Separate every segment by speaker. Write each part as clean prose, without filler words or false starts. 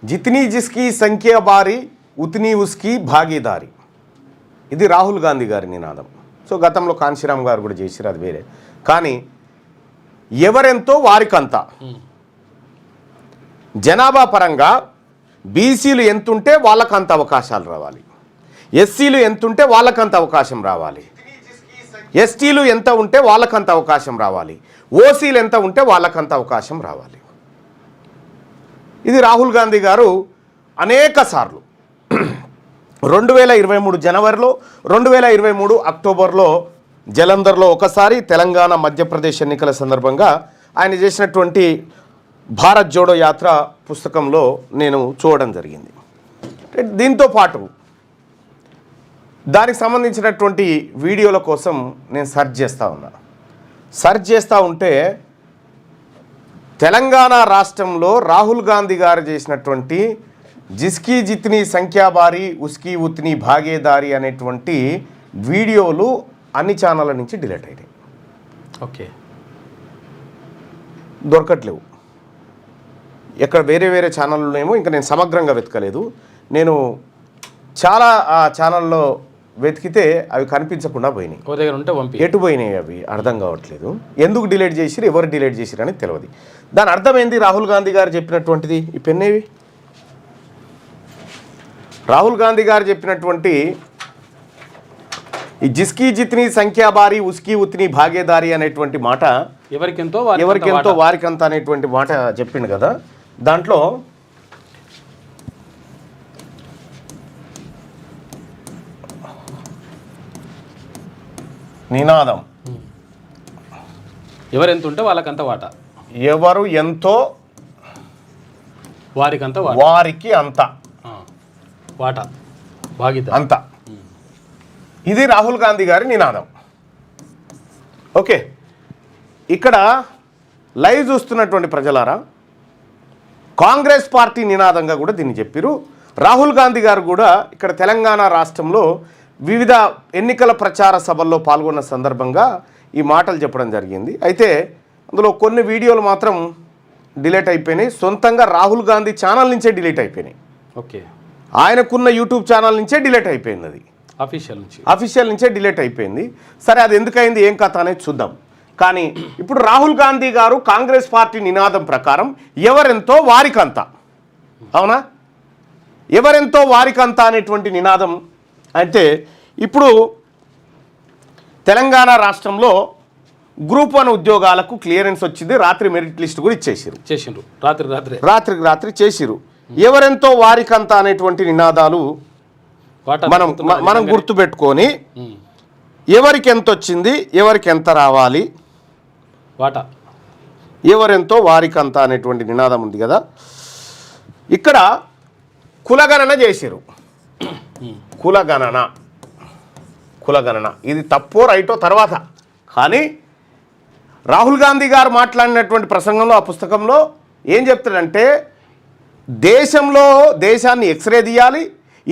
Speaker 1: జితనీ జిస్కి సంఖ్య బారి ఉతనీ ఉస్కి భాగీదారి. ఇది రాహుల్ గాంధీ గారి నినాదం. సో గతంలో కాంశీరామ్ గారు కూడా చేసిరు, అది వేరే. కానీ ఎవరెంతో వారికంతా. జనాభా పరంగా బీసీలు ఎంతుంటే వాళ్ళకంత అవకాశాలు రావాలి, ఎస్సీలు ఎంతుంటే వాళ్ళకంత అవకాశం రావాలి, ఎస్టీలు ఎంత ఉంటే వాళ్ళకంత అవకాశం రావాలి, ఓసీలు ఎంత ఉంటే వాళ్ళకంత అవకాశం రావాలి. ఇది రాహుల్ గాంధీ గారు అనేక సార్లు 2023 జనవరిలో, 2023 అక్టోబర్లో జలంధర్లో ఒకసారి, తెలంగాణ మధ్యప్రదేశ్ ఎన్నికల సందర్భంగా ఆయన చేసినటువంటి భారత్ జోడో యాత్ర పుస్తకంలో నేను చూడడం జరిగింది. దీంతో పాటు దానికి సంబంధించినటువంటి వీడియోల కోసం నేను సెర్చ్ చేస్తూ ఉంటే తెలంగాణ రాష్ట్రంలో రాహుల్ గాంధీ గారు చేసినటువంటి జిస్కి జిత్ని సంఖ్యాబారి ఉస్కి ఉత్ని భాగేదారి అనేటువంటి వీడియోలు అన్ని ఛానళ్ళ నుంచి డిలీట్ అయినాయి.
Speaker 2: ఓకే,
Speaker 1: దొరకట్లేవు. ఎక్కడ వేరే వేరే ఛానళ్ళేమో ఇంకా నేను సమగ్రంగా వెతకలేదు. నేను చాలా ఆ ఛానల్లో వెతికితే అవి కనిపించకుండా పోయినాయి. ఎటు పోయినాయి అవి అర్థం కావట్లేదు. ఎందుకు డిలీట్ చేసిరు, ఎవరు డిలీట్ చేసిరు అని తెలియదు. దాని అర్థం ఏంది? రాహుల్ గాంధీ గారు చెప్పినటువంటిది ఈ పెన్నేవి రాహుల్ గాంధీ గారు చెప్పినటువంటి ఈ జిస్కి జిత్ని సంఖ్యాబారి ఉస్కి ఉత్ని భాగేదారి అనేటువంటి మాట, ఎవరికెంతో వారికంత అనేటువంటి మాట చెప్పిండు కదా. దాంట్లో నినాదం
Speaker 2: ఎవరెంత ఉంటే వాళ్ళకంత వాటా,
Speaker 1: ఎవరు ఎంతో వారికి అంత
Speaker 2: వాటా
Speaker 1: అంత. ఇది రాహుల్ గాంధీ గారి నినాదం. ఓకే, ఇక్కడ లైవ్ చూస్తున్నటువంటి ప్రజలారా, కాంగ్రెస్ పార్టీ నినాదంగా కూడా దీన్ని చెప్పారు. రాహుల్ గాంధీ గారు కూడా ఇక్కడ తెలంగాణ రాష్ట్రంలో వివిధ ఎన్నికల ప్రచార సభల్లో పాల్గొన్న సందర్భంగా ఈ మాటలు చెప్పడం జరిగింది. అయితే అందులో కొన్ని వీడియోలు మాత్రం డిలీట్ అయిపోయినాయి. సొంతంగా రాహుల్ గాంధీ ఛానల్ నుంచే డిలీట్ అయిపోయినాయి.
Speaker 2: ఓకే,
Speaker 1: ఆయనకున్న యూట్యూబ్ ఛానల్ నుంచే డిలీట్ అయిపోయింది. అది అఫీషియల్ నుంచే డిలీట్ అయిపోయింది. సరే, అది ఎందుకైంది, ఏం కథ అనేది చూద్దాం. కానీ ఇప్పుడు రాహుల్ గాంధీ గారు కాంగ్రెస్ పార్టీ నినాదం ప్రకారం ఎవరెంతో వారికంత, అవునా, ఎవరెంతో వారికంత అనేటువంటి నినాదం. అయితే ఇప్పుడు తెలంగాణ రాష్ట్రంలో గ్రూప్ 1 ఉద్యోగాలకు క్లియరెన్స్ వచ్చింది. రాత్రి మెరిట్ లిస్ట్ కూడా ఇచ్చేసారు. రాత్రికి చేసిరు. ఎవరెంతో వారికంత అనేటువంటి నినాదాలు మనం గుర్తుపెట్టుకొని ఎవరికి ఎంత వచ్చింది, ఎవరికి ఎంత రావాలి, ఎవరెంతో వారికంత అనేటువంటి నినాదం ఉంది కదా. ఇక్కడ కులగణన చేసిరు. కులగణన ఇది తప్పో రైటో తర్వాత. కానీ రాహుల్ గాంధీ గారు మాట్లాడినటువంటి ప్రసంగంలో, ఆ పుస్తకంలో ఏం చెప్తాడంటే, దేశాన్ని ఎక్స్రే తీయాలి.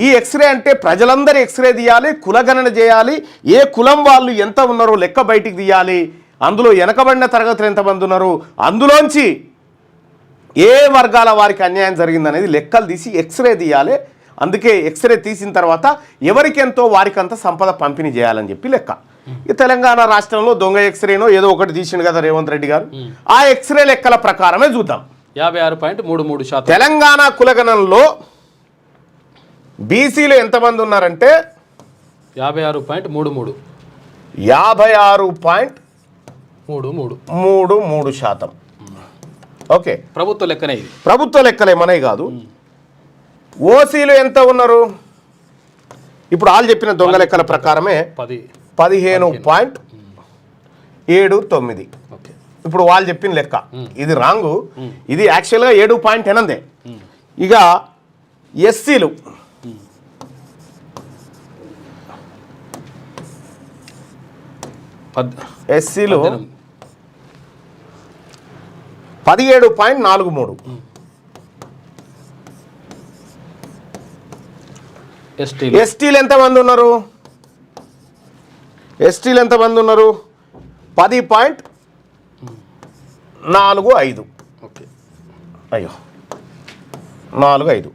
Speaker 1: ఈ ఎక్స్రే అంటే ప్రజలందరూ ఎక్స్రే తీయాలి, కులగణన చేయాలి, ఏ కులం వాళ్ళు ఎంత ఉన్నారో లెక్క బయటికి తీయాలి, అందులో వెనకబడిన తరగతులు ఎంతమంది ఉన్నారు, అందులోంచి ఏ వర్గాల వారికి అన్యాయం జరిగిందనేది లెక్కలు తీసి ఎక్స్రే తీయాలి. అందుకే ఎక్స్రే తీసిన తర్వాత ఎవరికెంతో వారికంత సంపద పంపిణీ చేయాలని చెప్పి లెక్క. ఈ తెలంగాణ రాష్ట్రంలో దొంగ ఎక్స్రేనో ఏదో ఒకటి తీసిండు కదా రేవంత్ రెడ్డి గారు. ఆ ఎక్స్రే లెక్కల ప్రకారమే చూద్దాం.
Speaker 2: 56.33%.
Speaker 1: తెలంగాణ కులగణనలో బీసీలు ఎంతమంది ఉన్నారంటే 56.33%. ఓకే, ప్రభుత్వ లెక్కలే మనవి కాదు. ఓసీలు ఎంత ఉన్నారు? ఇప్పుడు వాళ్ళు చెప్పిన దొంగ లెక్కల ప్రకారమే 15.79. ఇప్పుడు వాళ్ళు చెప్పిన లెక్క ఇది రాంగు. ఇది యాక్చువల్గా 7.8. ఇక ఎస్సీలు 17.43. ఎస్టీలు ఎంతమంది ఉన్నారు? 10.45. అయ్యో, 45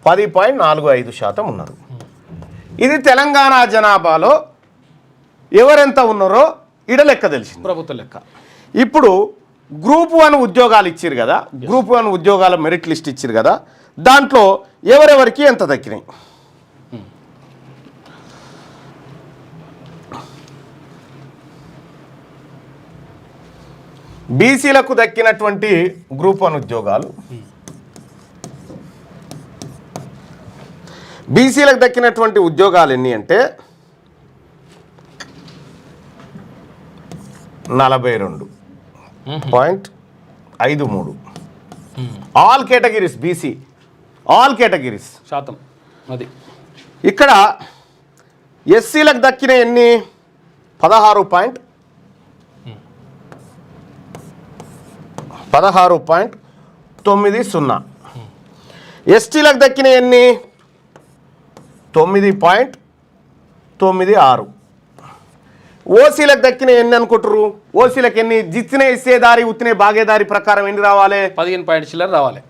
Speaker 1: 10.45% ఉన్నారు. ఇది తెలంగాణ జనాభాలో ఎవరెంత ఉన్నారో ఇడ లెక్క తెలిసింది,
Speaker 2: ప్రభుత్వ లెక్క.
Speaker 1: ఇప్పుడు గ్రూప్ 1 ఉద్యోగాలు ఇచ్చారు కదా, గ్రూప్ 1 ఉద్యోగాల మెరిట్ లిస్ట్ ఇచ్చారు కదా, దాంట్లో ఎవరెవరికి ఎంత దక్కినాయి. బీసీలకు దక్కినటువంటి గ్రూప్ 1 ఉద్యోగాలు, బీసీలకు దక్కినటువంటి ఉద్యోగాలు ఎన్ని అంటే 42.53. All categories BC, all categories
Speaker 2: శాతం అది.
Speaker 1: ఇక్కడ ఎస్సీలకు దక్కిన ఎన్ని 16.90. ఎస్టీలకు దక్కిన ఎన్ని 9.96. ఓసీలకు దక్కిన ఎన్ని అనుకుంటారు? ఓసీలకు ఎన్ని? జిత్తినే ఇచ్చేదారి ఉత్తినే భాగేదారి ప్రకారం ఎన్ని రావాలి?
Speaker 2: 15 పాయింట్ చిల్లర రావాలి.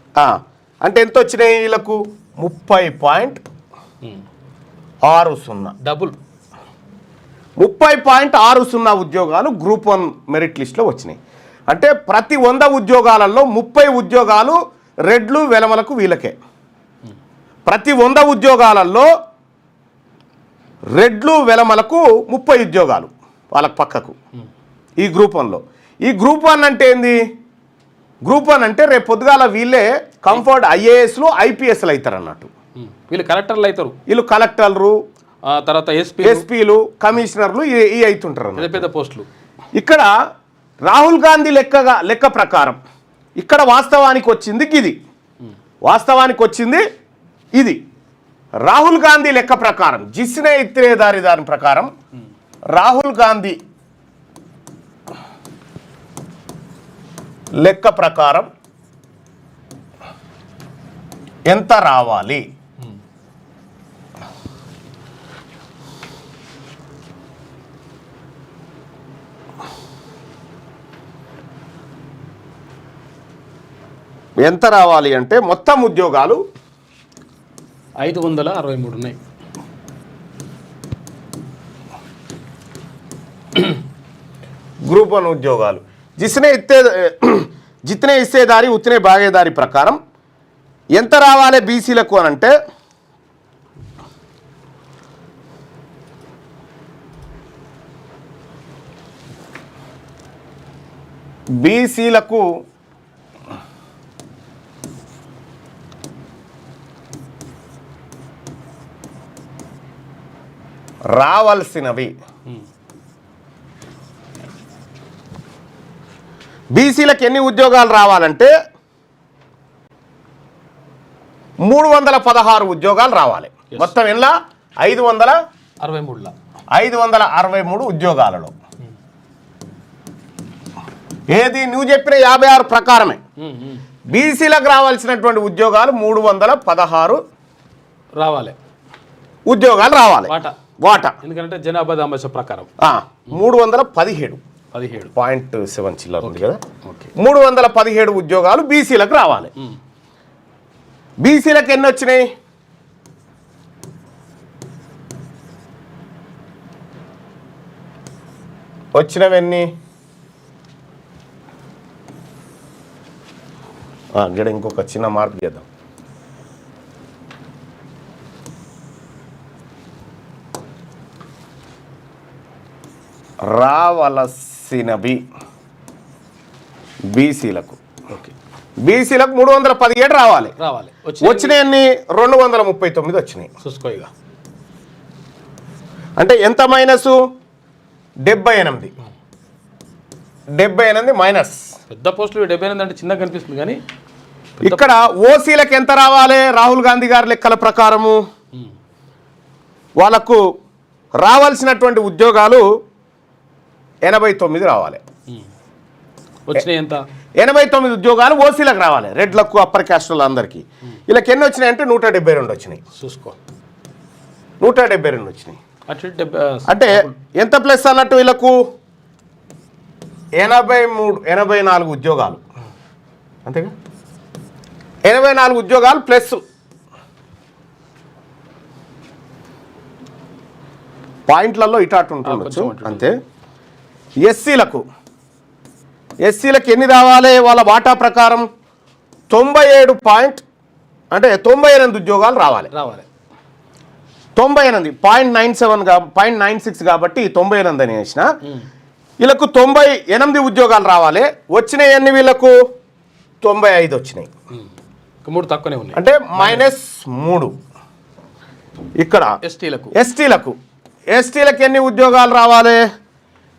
Speaker 1: అంటే ఎంత వచ్చినాయి వీళ్ళకు? 30.60.
Speaker 2: డబుల్
Speaker 1: 30.60 ఉద్యోగాలు గ్రూప్ 1 మెరిట్ లిస్ట్లో వచ్చినాయి. అంటే ప్రతి 100 ఉద్యోగాలలో 30 ఉద్యోగాలు రెడ్లు వెలమలకు వీళ్ళకే. ప్రతి 100 ఉద్యోగాలలో రెడ్లు వెలమలకు 30 ఉద్యోగాలు వాళ్ళకు పక్కకు ఈ గ్రూప్ 1లో. ఈ గ్రూప్ 1 అంటే ఏంది? గ్రూప్ 1 అంటే రేపు పొద్దుగాల వీళ్ళే కంఫర్ట్ ఐఏఎస్లు ఐపీఎస్లు అవుతారు అన్నట్టు.
Speaker 2: వీళ్ళు కలెక్టర్లు అవుతారు,
Speaker 1: వీళ్ళు కలెక్టర్లు,
Speaker 2: తర్వాత
Speaker 1: ఎస్పీలు, కమిషనర్లు ఇవి అవుతుంటారు
Speaker 2: పెద్ద పెద్ద పోస్టులు.
Speaker 1: ఇక్కడ రాహుల్ గాంధీ లెక్క ప్రకారం ఇక్కడ వాస్తవానికి వచ్చింది ఇది, వాస్తవానికి వచ్చింది ఇది. రాహుల్ గాంధీ లెక్క ప్రకారం, జిస్నే ఇత్తేదారి దాని ప్రకారం రాహుల్ గాంధీ లెక్క ప్రకారం ఎంత రావాలి? ఎంత రావాలి అంటే మొత్తం ఉద్యోగాలు
Speaker 2: 563 ఉన్నాయి.
Speaker 1: గ్రూప్ 1 ఉద్యోగాలు జిత్నే ఇచ్చేదారి ఉత్తినే భాగేదారి ప్రకారం ఎంత రావాలి బీసీలకు అని అంటే బీసీలకు రావాల్సినవి, బీసీలకు ఎన్ని ఉద్యోగాలు రావాలంటే 316 ఉద్యోగాలు రావాలి. మొత్తం ఎలా 563 ఉద్యోగాలలో. ఏది నువ్వు చెప్పిన 56 ప్రకారమే బీసీలకు రావాల్సినటువంటి ఉద్యోగాలు 316
Speaker 2: రావాలి,
Speaker 1: ఉద్యోగాలు రావాలి. వాటా
Speaker 2: ఎందుకంటే జనాభా దామాష ప్రకారం
Speaker 1: 317.7 చిల్లర ఉంది కదా. 317 ఉద్యోగాలు బీసీలకు రావాలి. బీసీలకు ఎన్ని వచ్చినాయి? వచ్చినవన్నీ గిడ ఇంకొక చిన్న మార్పు చేద్దాం. రావలసినవి బీసీలకు, బీసీలకు 317 రావాలి. వచ్చినాయన్ని 239 వచ్చినాయి.
Speaker 2: చూసుకోయిగా
Speaker 1: అంటే ఎంత మైనస్? 78 మైనస్.
Speaker 2: పెద్ద పోస్టులు 78 అంటే చిన్నగా కనిపిస్తుంది కానీ
Speaker 1: ఇక్కడ ఓసీలకు ఎంత రావాలి? రాహుల్ గాంధీ గారి లెక్కల ప్రకారము వాళ్ళకు రావాల్సినటువంటి ఉద్యోగాలు 89 రావాలి.
Speaker 2: వచ్చినాయి ఎంత?
Speaker 1: 89 ఉద్యోగాలు ఓసీలకు రావాలి, రెడ్లకు అప్పర్ క్యాస్టుల అందరికీ. వీళ్ళకి ఎన్ని వచ్చినాయి అంటే 172 వచ్చినాయి.
Speaker 2: చూసుకో
Speaker 1: 172 వచ్చినాయి.
Speaker 2: అంటే
Speaker 1: ఎంత ప్లస్ అన్నట్టు వీళ్ళకు 84 ఉద్యోగాలు అంతేగా. 84 ఉద్యోగాలు ప్లస్ పాయింట్లలో ఇటాటు ఉంటుండొచ్చు అంతే. ఎస్సీలకు ఎన్ని రావాలి వాళ్ళ వాటా ప్రకారం 97 పాయింట్ అంటే 98 ఉద్యోగాలు రావాలి. 98 0.96 కాబట్టి 98 అని వేసిన వీళ్ళకు 98 ఉద్యోగాలు రావాలి. వచ్చినాయి అన్ని వీళ్ళకు 95 వచ్చినాయి.
Speaker 2: 3 తక్కువనే ఉన్నాయి
Speaker 1: అంటే -3. ఇక్కడ ఎస్టీలకు ఎన్ని ఉద్యోగాలు రావాలి?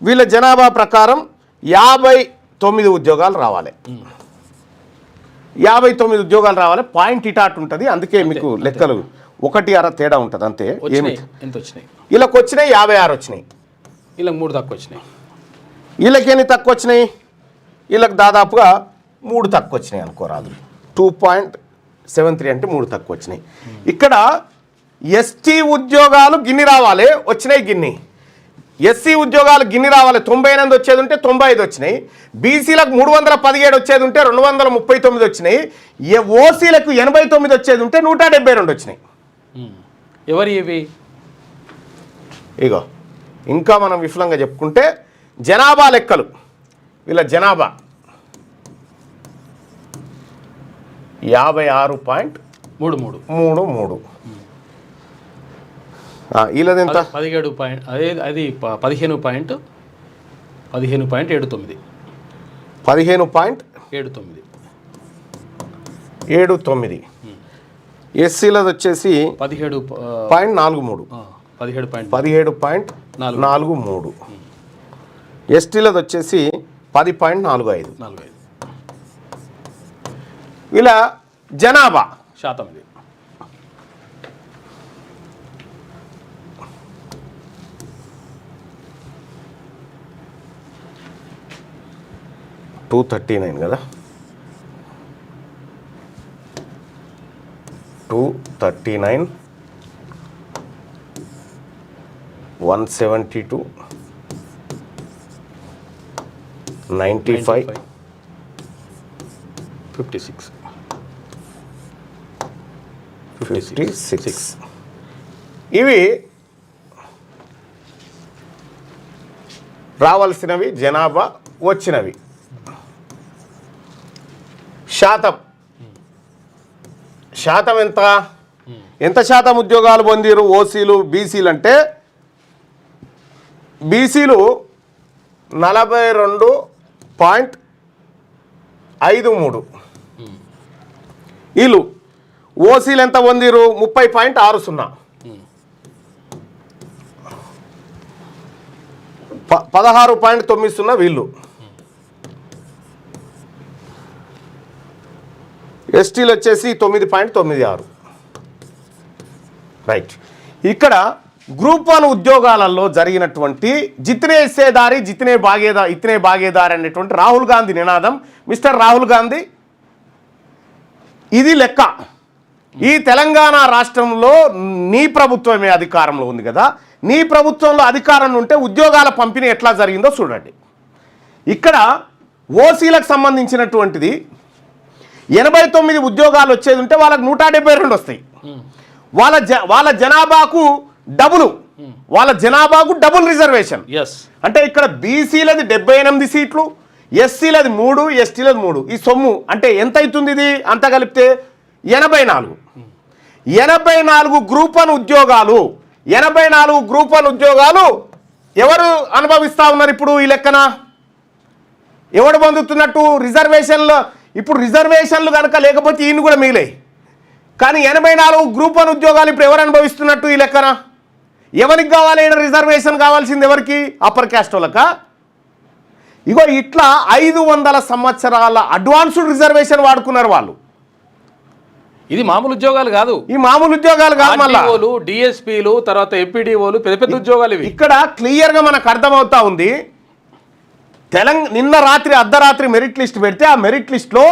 Speaker 1: వీళ్ళ జనాభా ప్రకారం 59 ఉద్యోగాలు రావాలి. 59 ఉద్యోగాలు రావాలి. పాయింట్ ఇటాట్ ఉంటుంది, అందుకే మీకు లెక్కలు 1.5 తేడా ఉంటుంది అంతే.
Speaker 2: ఎంత వచ్చినాయి?
Speaker 1: వీళ్ళకి వచ్చినాయి 56 వచ్చినాయి.
Speaker 2: వీళ్ళకి 3 తక్కువ వచ్చినాయి.
Speaker 1: వీళ్ళకి ఎన్ని తక్కువ వచ్చినాయి? వీళ్ళకి దాదాపుగా 3 తక్కువ వచ్చినాయి అనుకోరాదు. 2.73 అంటే 3 తక్కువ వచ్చినాయి. ఇక్కడ ఎస్టీ ఉద్యోగాలు గిన్ని రావాలి, వచ్చినాయి గిన్ని. ఎస్సీ ఉద్యోగాలు గిన్ని రావాలి, 98 వచ్చేది ఉంటే 95 వచ్చినాయి. బీసీలకు 317 వచ్చేది ఉంటే 239 వచ్చినాయి. ఓసీలకు 89 వచ్చేది ఉంటే 172 వచ్చినాయి.
Speaker 2: ఎవరి ఇవి?
Speaker 1: ఇగో ఇంకా మనం విఫలంగా చెప్పుకుంటే జనాభా లెక్కలు. వీళ్ళ జనాభా 56.33. వీళ్ళది ఎంత?
Speaker 2: 17 పాయింట్ అది 15.79.
Speaker 1: 15.79. ఎస్సీలది వచ్చేసి 17.43. 17.43. ఎస్టీలది వచ్చేసి 10.45. వీళ్ళ జనాభా
Speaker 2: శాతం ఇది
Speaker 1: 239 కదా. 239 172 95 56. ఇవి రావాల్సినవి జనాభా వచ్చినవి. శాతం ఎంత శాతం ఉద్యోగాలు పొందిరు ఓసీలు బీసీలు అంటే బీసీలు 42.53. వీళ్ళు ఓసీలు ఎంత పొందిరు? 30.60. 16.90 వీళ్ళు. ఎస్టీలు వచ్చేసి 9.96. రైట్. ఇక్కడ గ్రూప్ 1 ఉద్యోగాలలో జరిగినటువంటి జితనే హిస్సేదారి ఇతనే భాగేదారి అనేటువంటి రాహుల్ గాంధీ నినాదం. మిస్టర్ రాహుల్ గాంధీ, ఇది లెక్క. ఈ తెలంగాణ రాష్ట్రంలో నీ ప్రభుత్వమే అధికారంలో ఉంది కదా, నీ ప్రభుత్వంలో అధికారం ఉంటే ఉద్యోగాల పంపిణీ ఎట్లా జరిగిందో చూడండి. ఇక్కడ ఓసీలకు సంబంధించినటువంటిది 89 ఉద్యోగాలు వచ్చేది ఉంటే వాళ్ళకి 172 వస్తాయి. వాళ్ళ జనాభాకు డబుల్ రిజర్వేషన్. అంటే ఇక్కడ బీసీలది 78 సీట్లు, ఎస్సీలది 3, ఎస్టీలది 3. ఈ సొమ్ము అంటే ఎంత అవుతుంది? ఇది అంతా కలిపితే 84 గ్రూప్ 1 ఉద్యోగాలు. 84 గ్రూప్ 1 ఉద్యోగాలు ఎవరు అనుభవిస్తూ ఉన్నారు ఇప్పుడు? ఈ లెక్కన ఎవడు పొందుతున్నట్టు? రిజర్వేషన్లో. ఇప్పుడు రిజర్వేషన్లు కనుక లేకపోతే ఈయన కూడా మిగిలాయి. కానీ 84 గ్రూప్ 1 ఉద్యోగాలు ఇప్పుడు ఎవరు అనుభవిస్తున్నట్టు ఈ లెక్కన? ఎవరికి కావాలి రిజర్వేషన్? కావాల్సింది ఎవరికి? అప్పర్ క్యాస్ట్ వాళ్ళక. ఇగో ఇట్లా 500 సంవత్సరాల అడ్వాన్స్డ్ రిజర్వేషన్ వాడుకున్నారు వాళ్ళు.
Speaker 2: ఇది మామూలు ఉద్యోగాలు కాదు.
Speaker 1: ఈ మామూలు ఉద్యోగాలు కాదు, మళ్ళీ
Speaker 2: డిఎస్పీలు, తర్వాత ఎంపీడీఓలు, పెద్ద ఉద్యోగాలు ఇవి.
Speaker 1: ఇక్కడ క్లియర్గా మనకు అర్థమవుతా ఉంది. నిన్న రాత్రి అర్ధరాత్రి మెరిట్ లిస్ట్ పెడితే ఆ మెరిట్ లిస్ట్లో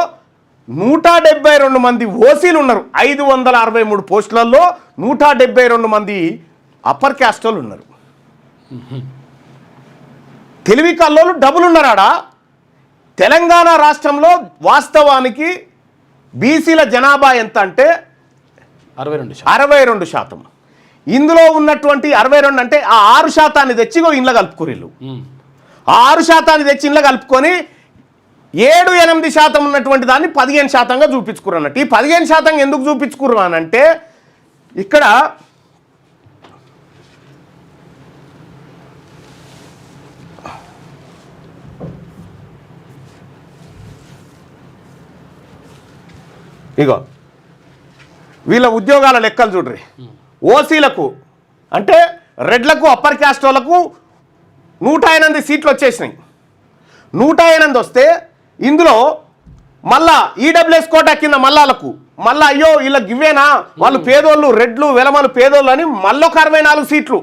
Speaker 1: 172 మంది ఓసీలు ఉన్నారు. 563 పోస్టులలో 172 మంది అప్పర్ క్యాస్ట్ వాళ్ళు ఉన్నారు. తెలివి కల్లోలు డబుల్ ఉన్నారాడా. తెలంగాణ రాష్ట్రంలో వాస్తవానికి బీసీల జనాభా ఎంత అంటే 62%. ఇందులో ఉన్నటువంటి 62 అంటే ఆ 6% తెచ్చి ఇంట్లో కలుపుకోరిల్లు. ఆ 6% తెచ్చి ఇంట్లో కలుపుకొని 7-8% ఉన్నటువంటి దాన్ని 15%గా చూపించుకురు అన్నట్టు. ఈ 15% ఎందుకు చూపించుకురు అని అంటే ఇక్కడ ఇగో వీళ్ళ ఉద్యోగాల లెక్కలు చూడ్రి. ఓసీలకు అంటే రెడ్లకు అప్పర్ క్యాస్ట్ వాళ్ళకు 108 సీట్లు వచ్చేసినాయి. 108 వస్తే ఇందులో మళ్ళా ఈడబ్ల్యూఎస్ కోటా కింద మళ్ళాలకు మళ్ళా అయ్యో వీళ్ళకి ఇవ్వేనా వాళ్ళు పేదోళ్ళు రెడ్లు వెలమలు పేదోళ్ళు అని మళ్ళొక 64 సీట్లు.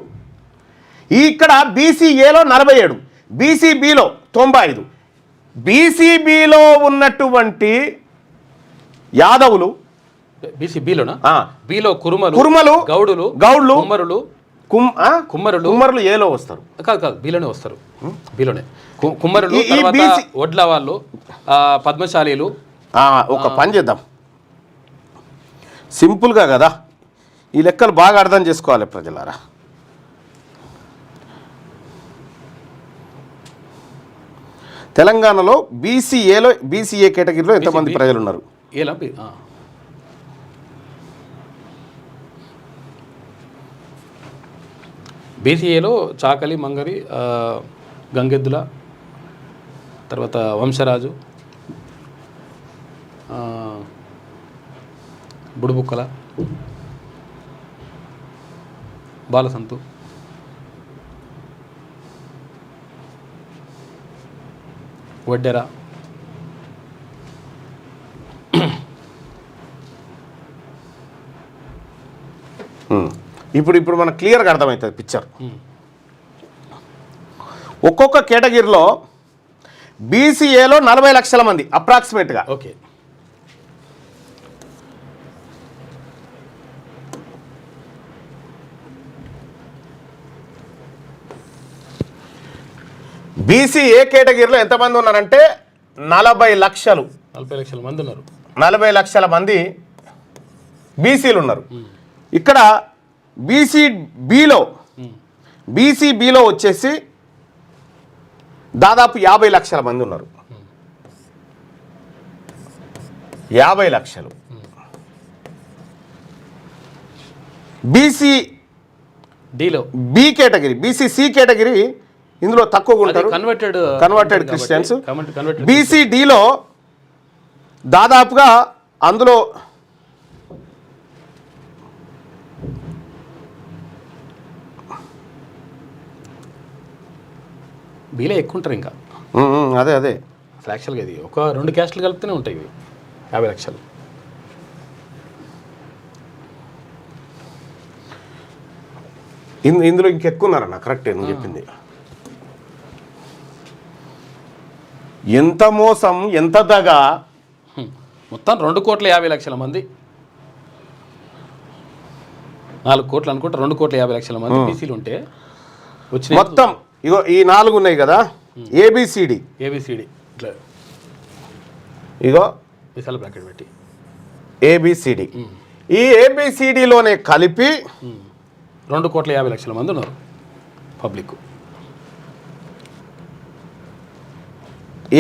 Speaker 1: ఇక్కడ బీసీఏలో 47, బీసీబీలో 95. బీసీబీలో ఉన్నటువంటి యాదవులు
Speaker 2: బీలో
Speaker 1: కురుమలు గౌడులు కుమ్మరులు ఏలో వస్తారు.
Speaker 2: కాదు బీలోనే వస్తారు. బీలోనే కుమ్మరులు, వడ్ల వాళ్ళు, పద్మశాలీలు.
Speaker 1: ఒక పని చేద్దాం సింపుల్గా కదా, ఈ లెక్కలు బాగా అర్థం చేసుకోవాలి ప్రజలారా. తెలంగాణలో బీసీఏ కేటగిరీలో ఎంతమంది ప్రజలు ఉన్నారు?
Speaker 2: బీసీఏలో చాకలి, మంగరి, గంగెద్దుల, తర్వాత వంశరాజు, బుడుబుక్కల, బాలసంతు, వడ్డెర,
Speaker 1: ఇప్పుడు మనకు క్లియర్గా అర్థమవుతుంది పిక్చర్. ఒక్కొక్క కేటగిరీలో బీసీఏలో 40 లక్షల మంది అప్రాక్సిమేట్గా.
Speaker 2: ఓకే,
Speaker 1: బీసీఏ కేటగిరీలో ఎంతమంది ఉన్నారంటే 40 లక్షలు.
Speaker 2: 40 లక్షల మంది ఉన్నారు.
Speaker 1: 40 లక్షల మంది బీసీలు ఉన్నారు. ఇక్కడ బీసీబీలో వచ్చేసి దాదాపు 50 లక్షల మంది ఉన్నారు. 50 లక్షలు. బీ కేటగిరీ, బీసీసీ కేటగిరీ ఇందులో తక్కువగా ఉంటారు, కన్వర్టెడ్ క్రిస్టియన్స్. బీసీడీలో దాదాపుగా అందులో
Speaker 2: బీలే ఎక్కువ ఉంటారు. ఇంకా
Speaker 1: అదే
Speaker 2: యాక్చువల్గా ఇది ఒక 2 క్యాస్టులు కలిపితేనే ఉంటాయి ఇవి 50 లక్షలు.
Speaker 1: ఇందులో ఇంకెక్కువ ఉన్నారన్న. కరెక్టే నువ్వు చెప్పింది. ఎంత మోసం, ఎంత దగా.
Speaker 2: మొత్తం 2,50,00,000 మంది, 4 కోట్లు అనుకుంటే 2,50,00,000 మంది బీసీలు ఉంటే వచ్చిన
Speaker 1: మొత్తం ఇగో ఈ 4 ఉన్నాయి కదా, ఏబిసిడి
Speaker 2: ఇట్లా
Speaker 1: ఇగో
Speaker 2: విశాల బ్రాకెట్ పెట్టి
Speaker 1: ఏబిసిడి. ఈ ఏబిసిడిలోనే కలిపి
Speaker 2: 2,50,00,000 మంది ఉన్నారు పబ్లిక్.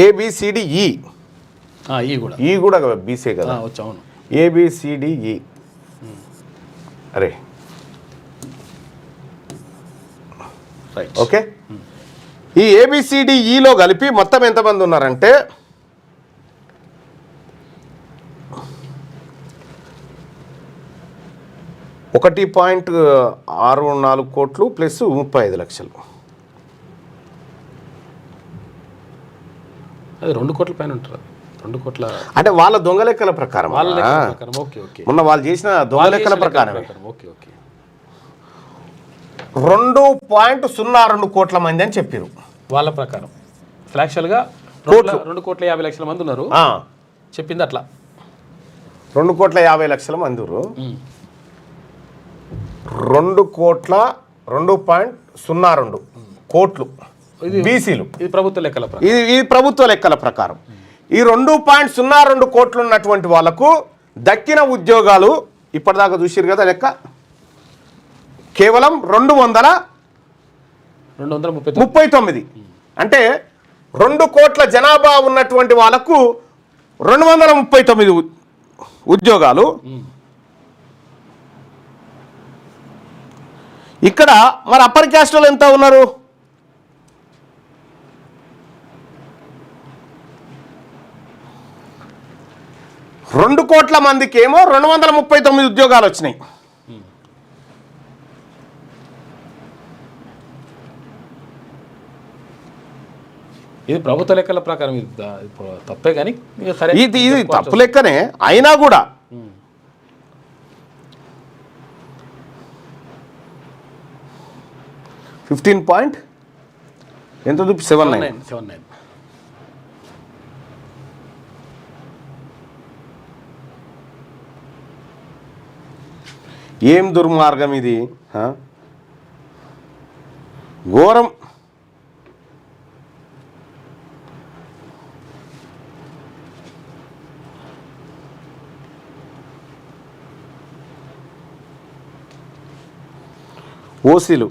Speaker 1: ఏబిసిడిఈ కూడా బీసీ కదా.
Speaker 2: అవును,
Speaker 1: ఏబిసిడిఈ. అరే
Speaker 2: రైట్.
Speaker 1: ఓకే, ఈ ఏబిసిడిఈలో కలిపి మొత్తం ఎంతమంది ఉన్నారంటే 1.64 కోట్లు ప్లస్ 35 లక్షలు.
Speaker 2: అది 2 కోట్ల పైన ఉంటారు. 2 కోట్ల
Speaker 1: అంటే వాళ్ళ దొంగ లెక్కల ప్రకారం, మొన్న వాళ్ళు చేసిన దొంగ లెక్కల ప్రకారం 2.02 కోట్ల మంది అని చెప్పారు
Speaker 2: వాళ్ళ ప్రకారం. యాక్చువల్గా 2,50,00,000 మంది ఉన్నారు చెప్పింది అట్లా.
Speaker 1: 2,50,00,000 మంది 2.02 కోట్లు బీసీలు.
Speaker 2: ఇది ప్రభుత్వ లెక్కల ప్రకారం.
Speaker 1: ఇది ప్రభుత్వ లెక్కల ప్రకారం. ఈ 2.02 కోట్లు ఉన్నటువంటి వాళ్ళకు దక్కిన ఉద్యోగాలు ఇప్పటిదాకా చూసిరు కదా లెక్క కేవలం 239. అంటే 2 కోట్ల జనాభా ఉన్నటువంటి వాళ్ళకు 239 ఉద్యోగాలు. ఇక్కడ మరి అప్పర్ క్యాస్ట్ వాళ్ళు ఎంత ఉన్నారు? రెండు కోట్ల మందికి ఏమో 239 ఉద్యోగాలు వచ్చినాయి.
Speaker 2: ఇది ప్రభుత్వ లెక్కల ప్రకారం తప్పే కానీ సరే
Speaker 1: ఇది తప్పు లెక్కనే అయినా కూడా ఎంత చూపి 79. ఏం దుర్మార్గం ఇది, ఘోరం. ఓసీలు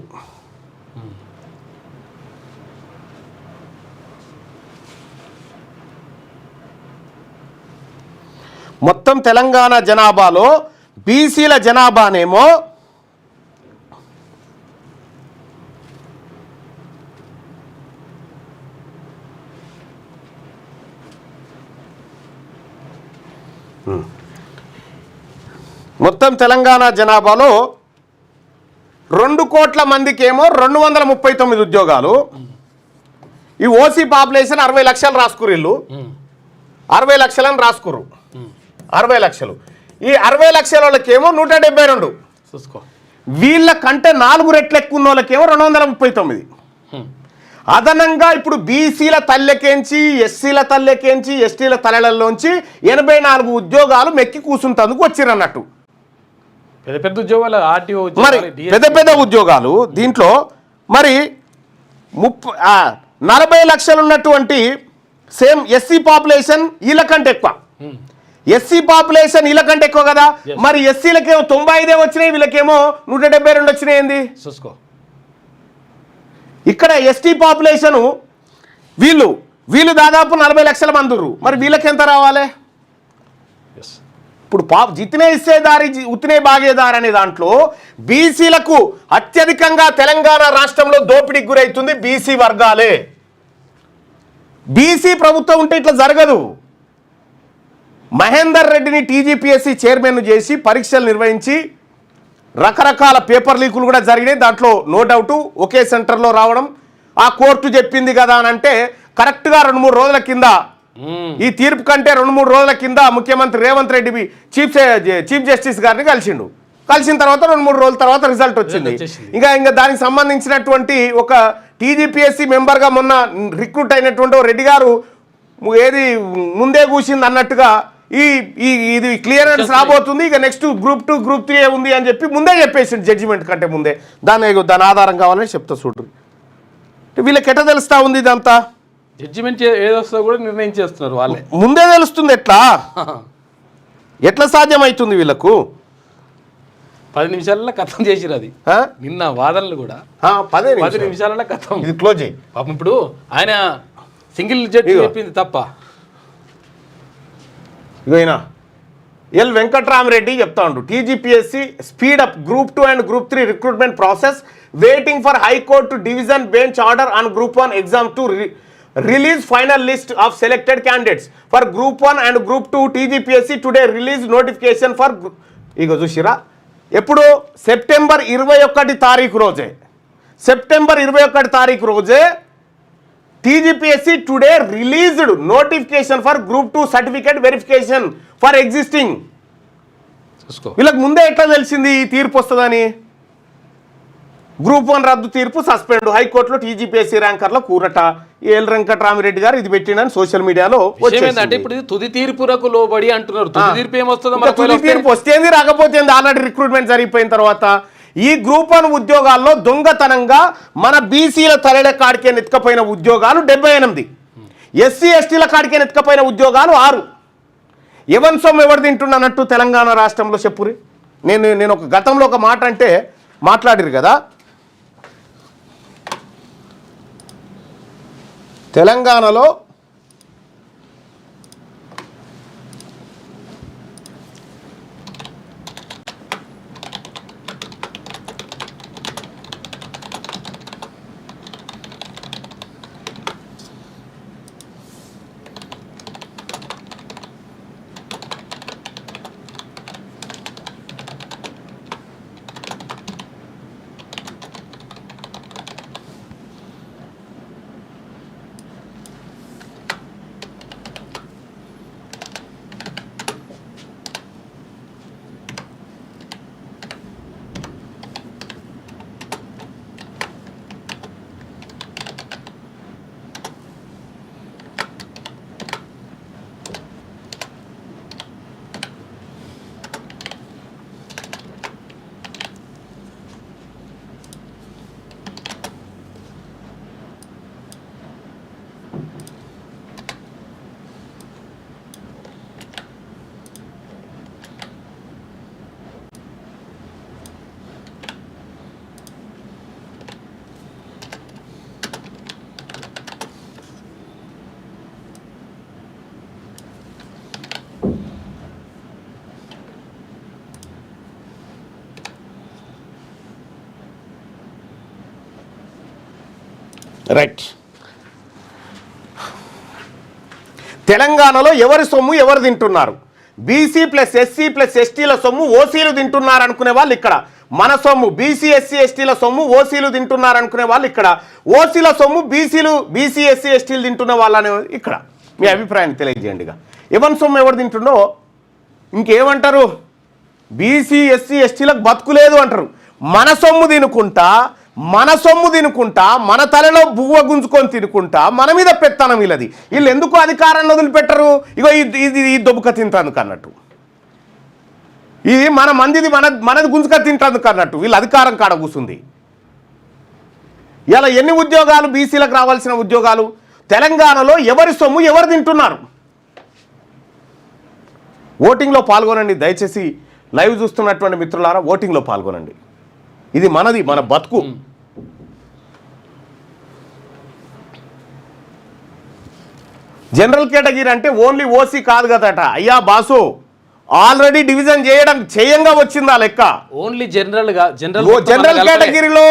Speaker 1: మొత్తం తెలంగాణ జనాభాలో బీసీల జనాభానేమో 2 కోట్ల మందికేమో 239 ఉద్యోగాలు. ఈ ఓసీ పాపులేషన్ 60 లక్షలు రాసుకురిల్లు, 60 లక్షలని రాసుకురు, 60 లక్షలు. ఈ 60 లక్షల వాళ్ళకేమో 172. వీళ్ళ కంటే 4 రెట్లు ఎక్కువ ఉన్న వాళ్ళకేమో 239. అదనంగా ఇప్పుడు బీసీల తల్లెకేంచి, ఎస్సీల తల్లెకేంచి, ఎస్టీల తలలలోంచి 84 ఉద్యోగాలు మెక్కి కూర్చుంటందుకు వచ్చిరన్నట్టు.
Speaker 2: పెద్ద పెద్ద ఉద్యోగాలు, ఆర్టీఓ
Speaker 1: మరి పెద్ద పెద్ద ఉద్యోగాలు. దీంట్లో మరి 40 లక్షలు ఉన్నటువంటి సేమ్ ఎస్సీ పాపులేషన్ వీళ్ళకంటే ఎక్కువ. ఎస్సీ పాపులేషన్ వీళ్ళకంటే ఎక్కువ కదా. మరి ఎస్సీలకేమో 95 వచ్చినాయి, వీళ్ళకేమో 172 వచ్చినాయి. ఏంది
Speaker 2: చూసుకో.
Speaker 1: ఇక్కడ ఎస్టీ పాపులేషను వీళ్ళు దాదాపు 40 లక్షల మంది. మరి వీళ్ళకి ఎంత రావాలి? ఇప్పుడు జితనే ఇచ్చేదారి ఉత్తినే బాగేదారి అనే దాంట్లో బీసీలకు అత్యధికంగా తెలంగాణ రాష్ట్రంలో దోపిడీకి గురవుతుంది బీసీ వర్గాలే. బీసీ ప్రభుత్వం ఉంటే ఇట్లా జరగదు. మహేందర్ రెడ్డిని టీజీపీఎస్సీ చైర్మన్ చేసి పరీక్షలు నిర్వహించి రకరకాల పేపర్ లీకులు కూడా జరిగినాయి. దాంట్లో నో డౌటు ఒకే సెంటర్లో రావడం, ఆ కోర్టు చెప్పింది కదా అని అంటే కరెక్ట్గా 2-3 రోజుల కింద, ఈ తీర్పు కంటే 2-3 రోజుల కింద ముఖ్యమంత్రి రేవంత్ రెడ్డి చీఫ్ జస్టిస్ గారిని కలిసిన తర్వాత 2-3 రోజుల తర్వాత రిజల్ట్ వచ్చింది. ఇంకా దానికి సంబంధించినటువంటి ఒక టీజీపీఎస్సీ మెంబర్గా మొన్న రిక్రూట్ అయినటువంటి రెడ్డి గారు ఏది ముందే కూసింది అన్నట్టుగా ఇది క్లియరెన్స్ రాబోతుంది, ఇక నెక్స్ట్ గ్రూప్ 2 గ్రూప్ 3 ఉంది అని చెప్పి ముందే చెప్పేసింది. జడ్జిమెంట్ కంటే ముందే దాని ఆధారం కావాలని చెప్తా. చూడు వీళ్ళకి ఎట్లా తెలుస్తా ఉంది ఇదంతా?
Speaker 2: జడ్జిమెంట్ ఏదొస్తో కూడా నిర్ణయం చేస్తున్నారు వాళ్ళే,
Speaker 1: ముందే తెలుస్తుంది. ఎట్లా సాధ్యమవుతుంది వీళ్ళకు?
Speaker 2: 10 నిమిషాలలో కథం చేసిరు. అది నిన్న వాదనలు కూడా 10 నిమిషాలలో కథం.
Speaker 1: ఇది క్లోజ్ అయ్యి
Speaker 2: పాపం ఇప్పుడు ఆయన సింగిల్ జడ్జి చెప్పింది తప్ప.
Speaker 1: ఇగోయినా ఎల్ వెంకట్రామరెడ్డి చెప్తా ఉండు, TGPSC speed up group 2 and group 3 recruitment process, waiting for high court division bench order on group 1 exam to release final list of selected candidates for group 1 and group 2. TGPSC today release notification for ఇగో చూసిరా ఎప్పుడు September 21 తారీఖు రోజే, September 21 తారీఖు రోజే TGPSC today released notification for group 2 certificate verification for existing. వీళ్ళకి ముందే ఎట్లా తెలిసింది ఈ తీర్పు వస్తుందని? గ్రూప్ 1 రద్దు తీర్పు సస్పెండ్, హైకోర్టులో టీజీపీఎస్సీ ర్యాంకర్లో కూరట. ఎల్ వెంకట్రామరెడ్డి గారు ఇది పెట్టినని సోషల్ మీడియాలో
Speaker 2: అంటే ఇప్పుడు తుది తీర్పులకు లోబడి అంటున్నారు. తుది తీర్పు ఏమొస్తుందో,
Speaker 1: తుది తీర్పు వస్తేంది రాకపోతే ఆల్రెడీ రిక్రూట్మెంట్ జరిగిపోయిన తర్వాత ఈ గ్రూప్ 1 ఉద్యోగాల్లో దొంగతనంగా మన బీసీల తలెల కాడికే నెత్తుకపోయిన ఉద్యోగాలు 78. ఎస్సీ ఎస్టీల కాడికే నెత్తుకపోయిన ఉద్యోగాలు 6. ఎవరి సొమ్ము ఎవరు తింటున్నట్టు తెలంగాణ రాష్ట్రంలో చెప్పురి. నేను ఒక గతంలో ఒక మాట అంటే మాట్లాడిరు కదా, తెలంగాణలో రైట్, తెలంగాణలో ఎవరి సొమ్ము ఎవరు తింటున్నారు? బీసీ ప్లస్ ఎస్సీ ప్లస్ ఎస్టీల సొమ్ము ఓసీలు తింటున్నారు అనుకునే వాళ్ళు ఇక్కడ. మన సొమ్ము బీసీ ఎస్సీ ఎస్టీల సొమ్ము ఓసీలు తింటున్నారు అనుకునే వాళ్ళు ఇక్కడ. ఓసీల సొమ్ము బీసీ ఎస్సీ ఎస్టీలు తింటున్న వాళ్ళనే ఇక్కడ. మీ అభిప్రాయాన్ని తెలియజేయండి. ఇక ఎవరి సొమ్ము ఎవరు తింటుండో ఇంకేమంటారు? బీసీ ఎస్సీ ఎస్టీలకు బతుకులేదు అంటారు. మన సొమ్ము తినుకుంటా మన తలలో బువ్వ గుంజుకొని తినుకుంటా మన మీద పెత్తనం వీళ్ళది. వీళ్ళు ఎందుకు అధికారాన్ని వదిలిపెట్టరు? ఇగో ఇది దొబ్బుక తింటాందుకు అన్నట్టు, ఇది మనది గుంజుక తింటాందుకు అన్నట్టు వీళ్ళు అధికారం కాడ కూర్చుంది. ఇలా ఎన్ని ఉద్యోగాలు బీసీలకు రావాల్సిన ఉద్యోగాలు? తెలంగాణలో ఎవరి సొమ్ము ఎవరు తింటున్నారు? ఓటింగ్లో పాల్గొనండి దయచేసి. లైవ్ చూస్తున్నటువంటి మిత్రులారా ఓటింగ్లో పాల్గొనండి. ఇది మన బతుకు. జనరల్ కేటగిరీ అంటే ఓన్లీ ఓసీ కాదు కదట అయ్యా బాసు. ఆల్రెడీ డివిజన్ చేయంగా వచ్చిందా లెక్క.
Speaker 2: ఓన్లీ
Speaker 1: జనరల్ కేటగిరీలో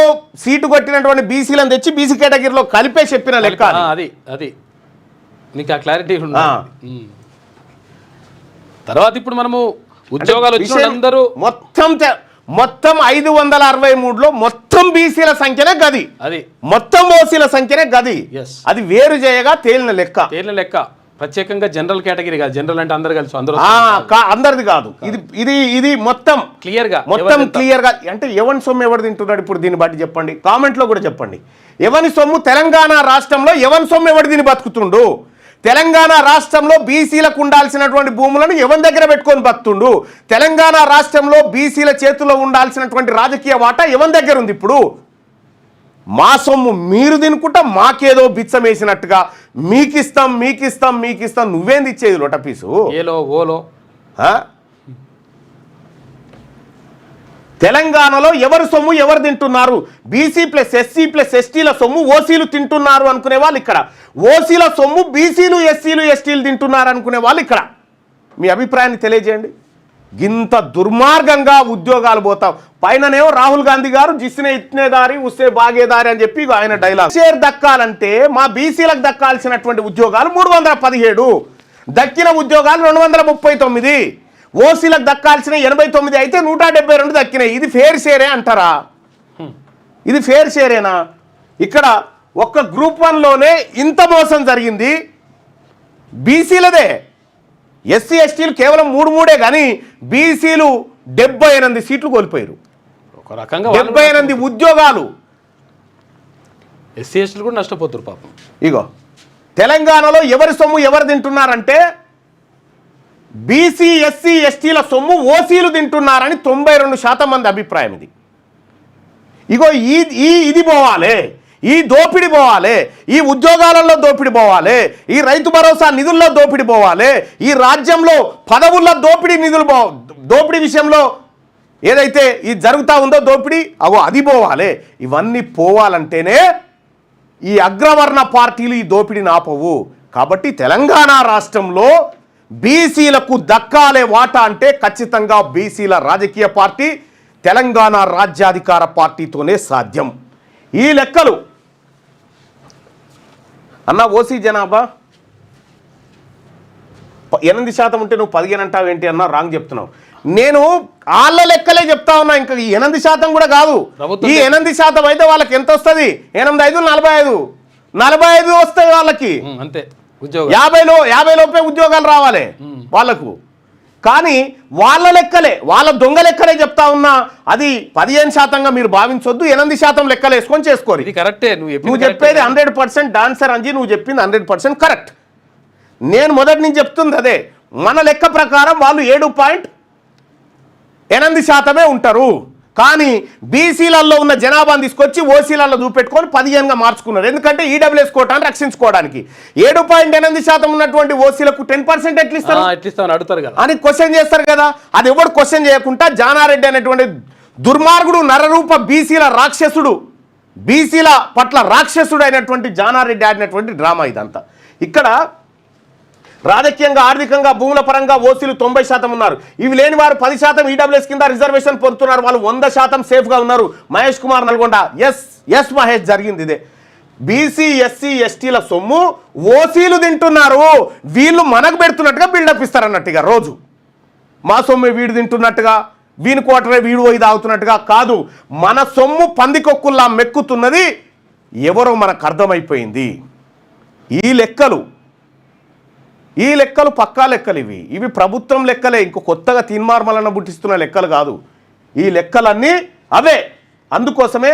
Speaker 1: సీటు కొట్టినటువంటి బీసీలను తెచ్చి బీసీ కేటగిరీలో కలిపే చెప్పిన లెక్క.
Speaker 2: అది మీకు ఆ క్లారిటీ తర్వాత ఇప్పుడు మనము ఉద్యోగాలు వచ్చినందరూ
Speaker 1: మొత్తం 563లో మొత్తం బీసీల సంఖ్యనే గది, అది మొత్తం ఓసీల సంఖ్యనే గది. అది వేరు చేయగా తేలిన లెక్క.
Speaker 2: ప్రత్యేకంగా జనరల్ కేటగిరీ కాదు. జనరల్ అంటే అందరు కలిసి
Speaker 1: అందరిది కాదు. ఇది మొత్తం క్లియర్ గా అంటే ఎవరి సొమ్ము ఎవరు తింటున్నాడు ఇప్పుడు దీన్ని బట్టి చెప్పండి. కామెంట్ లో కూడా చెప్పండి. ఎవరి సొమ్ము తెలంగాణ రాష్ట్రంలో ఎవరి సొమ్ము ఎవరు దీన్ని బతుకుతుండు? తెలంగాణ రాష్ట్రంలో బీసీలకు ఉండాల్సినటువంటి భూములను ఎవరి దగ్గర పెట్టుకొని బతుండు? తెలంగాణ రాష్ట్రంలో బీసీల చేతుల్లో ఉండాల్సినటువంటి రాజకీయ వాటా ఎవరి దగ్గర ఉంది? ఇప్పుడు మా సొమ్ము మీరు తినుకుంటా మాకేదో బిచ్చం వేసినట్టుగా మీకిస్తాం నువ్వేంది ఇచ్చేది లొటపీసు?
Speaker 2: ఓలో
Speaker 1: తెలంగాణలో ఎవరి సొమ్ము ఎవరు తింటున్నారు? బీసీ ప్లస్ ఎస్సీ ప్లస్ ఎస్టీల సొమ్ము ఓసీలు తింటున్నారు అనుకునే వాళ్ళు ఇక్కడ. ఓసీల సొమ్ము బీసీలు ఎస్సీలు ఎస్టీలు తింటున్నారు అనుకునే వాళ్ళు ఇక్కడ. మీ అభిప్రాయాన్ని తెలియజేయండి. ఇంత దుర్మార్గంగా ఉద్యోగాలు పోతాం. పైననేమో రాహుల్ గాంధీ గారు జిస్నే ఇట్నేదారి ఉస్తే బాగేదారి అని చెప్పి ఆయన డైలాగ్. షేర్ దక్కాలంటే మా బీసీలకు దక్కాల్సినటువంటి ఉద్యోగాలు 317, దక్కిన ఉద్యోగాలు 239. ఓసీలకు దక్కాల్సిన 89 అయితే 172 దక్కినాయి. ఇది ఫేర్ షేరే అంటారా? ఇది ఫేర్ షేరేనా? ఇక్కడ ఒక్క గ్రూప్ 1లోనే ఇంత మోసం జరిగింది బీసీలదే. ఎస్సీ ఎస్టీలు కేవలం 3 కానీ బీసీలు 78 సీట్లు కోల్పోయారు.
Speaker 2: ఒక రకంగా
Speaker 1: 78 ఉద్యోగాలు.
Speaker 2: ఎస్సీ ఎస్టీలు కూడా నష్టపోతారు పాపం.
Speaker 1: ఇగో తెలంగాణలో ఎవరి సొమ్ము ఎవరు తింటున్నారంటే బీసీ ఎస్సీ ఎస్టీల సొమ్ము ఓసీలు తింటున్నారని 92% మంది అభిప్రాయం. ఇది ఇగో ఇది పోవాలి. ఈ దోపిడీ పోవాలి, ఈ ఉద్యోగాలలో దోపిడీ పోవాలి, ఈ రైతు భరోసా నిధుల్లో దోపిడీ పోవాలి, ఈ రాజ్యంలో పదవుల్లో దోపిడీ విషయంలో ఏదైతే ఇది జరుగుతూ ఉందో దోపిడీ అది పోవాలి. ఇవన్నీ పోవాలంటేనే ఈ అగ్రవర్ణ పార్టీలు ఈ దోపిడీని ఆపవు. కాబట్టి తెలంగాణ రాష్ట్రంలో బీసీలకు దక్కాలే వాటా అంటే ఖచ్చితంగా బీసీల రాజకీయ పార్టీ తెలంగాణ రాజ్యాధికార పార్టీతోనే సాధ్యం. ఈ లెక్కలు అన్న ఓసీ జనాభా 8% ఉంటే నువ్వు 15 అంటావు ఏంటి అన్న? రాంగ్ చెప్తున్నావు. నేను వాళ్ళ లెక్కలే చెప్తా ఉన్నా, ఇంకా ఈ 8% కూడా కాదు. ఈ 8% అయితే వాళ్ళకి ఎంత వస్తుంది? 8, 5, 45 వస్తాయి వాళ్ళకి.
Speaker 2: అంతే
Speaker 1: 50 లోపే ఉద్యోగాలు రావాలి వాళ్ళకు. కానీ వాళ్ళ లెక్కలే, వాళ్ళ దొంగ లెక్కలే చెప్తా ఉన్నా. అది 15%గా మీరు భావించొద్దు, 8% లెక్కలు వేసుకొని చేసుకోరు.
Speaker 2: ఇది కరెక్టే.
Speaker 1: నువ్వు చెప్పేది 100% డాన్సర్ అంజీ, నువ్వు చెప్పింది 100% కరెక్ట్. నేను మొదటి నుంచి చెప్తుంది అదే. మన లెక్క ప్రకారం వాళ్ళు 7.8% ఉంటారు. కానీ బీసీలలో ఉన్న జనాభాను తీసుకొచ్చి ఓసీలలో చూపెట్టుకొని 15గా మార్చుకున్నారు. ఎందుకంటే ఈడబ్ల్యూఎస్ కోటాన్ని రక్షించుకోవడానికి. 7.8% ఉన్నటువంటి ఓసీలకు 10% ఎట్లా ఇస్తారు
Speaker 2: అడుగుతారు కదా
Speaker 1: అని క్వశ్చన్ చేస్తారు కదా. అది ఎవరు క్వశ్చన్ చేయకుండా జానారెడ్డి అనేటువంటి దుర్మార్గుడు, నరరూప బీసీల రాక్షసుడు, బీసీల పట్ల రాక్షసుడు అయినటువంటి జానారెడ్డి ఆడినటువంటి డ్రామా ఇదంతా. ఇక్కడ రాజకీయంగా, ఆర్థికంగా, భూముల పరంగా ఓసీలు 90% ఉన్నారు. ఇవి లేని వారు 10% ఈడబ్ల్యూఎస్ కింద రిజర్వేషన్ పొందుతున్నారు. వాళ్ళు 100% సేఫ్గా ఉన్నారు. మహేష్ కుమార్ నల్గొండ ఎస్ మహేష్ జరిగింది ఇదే. బీసీ, ఎస్సీ, ఎస్టీల సొమ్ము ఓసీలు తింటున్నారు. వీళ్ళు మనకు పెడుతున్నట్టుగా బిల్డప్ ఇస్తారన్నట్టుగా. రోజు మా సొమ్ము వీడు తింటున్నట్టుగా, వీని కోటరే వీడు పోయి తాగుతున్నట్టుగా కాదు. మన సొమ్ము పందికొక్కుల్లా మెక్కుతున్నది ఎవరో మనకు అర్థమైపోయింది. ఈ లెక్కలు పక్కా లెక్కలు. ఇవి ప్రభుత్వం లెక్కలే, ఇంకో కొత్తగా తీన్మార్మలన్న బుట్టిస్తున్న లెక్కలు కాదు. ఈ లెక్కలన్నీ అవే. అందుకోసమే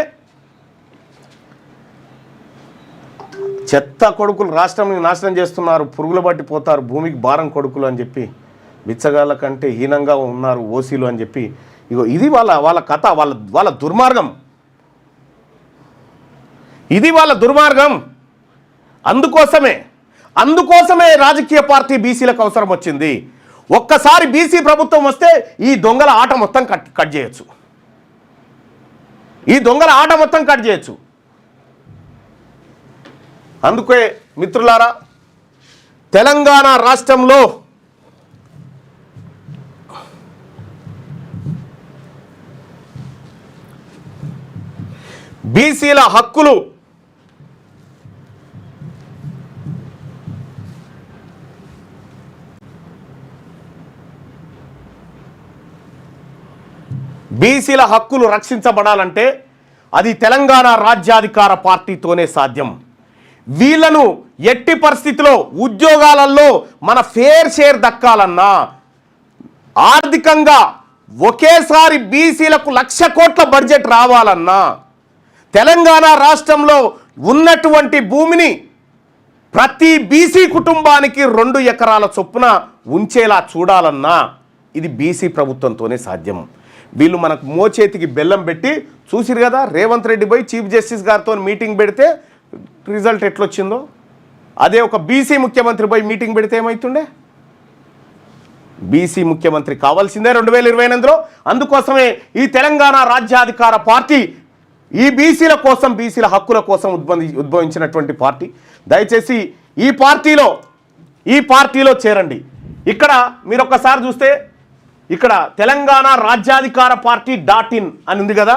Speaker 1: చెత్త కొడుకులు రాష్ట్రాన్ని నాశనం చేస్తున్నారు, పురుగులు పట్టిపోతారు, భూమికి భారం కొడుకులు అని చెప్పి బిచ్చగాళ్ళ కంటే హీనంగా ఉన్నారు ఓసీలు అని చెప్పి. ఇగో ఇది వాళ్ళ కథ, వాళ్ళ దుర్మార్గం. ఇది వాళ్ళ దుర్మార్గం. అందుకోసమే రాజకీయ పార్టీ బీసీలకు అవసరం వచ్చింది. ఒక్కసారి బీసీ ప్రభుత్వం వస్తే ఈ దొంగల ఆట మొత్తం కట్ చేయొచ్చు. అందుకే మిత్రులారా, తెలంగాణ రాష్ట్రంలో బీసీల హక్కులు రక్షించబడాలంటే అది తెలంగాణ రాజ్యాధికార పార్టీతోనే సాధ్యం. వీళ్ళను ఎట్టి పరిస్థితిలో ఉద్యోగాలలో మన ఫేర్ షేర్ దక్కాలన్నా, ఆర్థికంగా ఒకేసారి బీసీలకు 1,00,000 కోట్ల బడ్జెట్ రావాలన్నా, తెలంగాణ రాష్ట్రంలో ఉన్నటువంటి భూమిని ప్రతి బీసీ కుటుంబానికి 2 ఎకరాల చొప్పున ఉంచేలా చూడాలన్నా ఇది బీసీ ప్రభుత్వంతోనే సాధ్యం. వీళ్ళు మనకు మోచేతికి బెల్లం పెట్టి చూసిరు కదా. రేవంత్ రెడ్డి పోయి చీఫ్ జస్టిస్ గారితో మీటింగ్ పెడితే రిజల్ట్ ఎట్లొచ్చిందో, అదే ఒక బీసీ ముఖ్యమంత్రి పోయి మీటింగ్ పెడితే ఏమవుతుండే? బీసీ ముఖ్యమంత్రి కావాల్సిందే 2028లో. అందుకోసమే ఈ తెలంగాణ రాజ్యాధికార పార్టీ ఈ బీసీల కోసం, బీసీల హక్కుల కోసం ఉద్భవించినటువంటి పార్టీ. దయచేసి ఈ పార్టీలో చేరండి. ఇక్కడ మీరు ఒక్కసారి చూస్తే ఇక్కడ తెలంగాణ రాజ్యాధికార పార్టీ .in అని ఉంది కదా.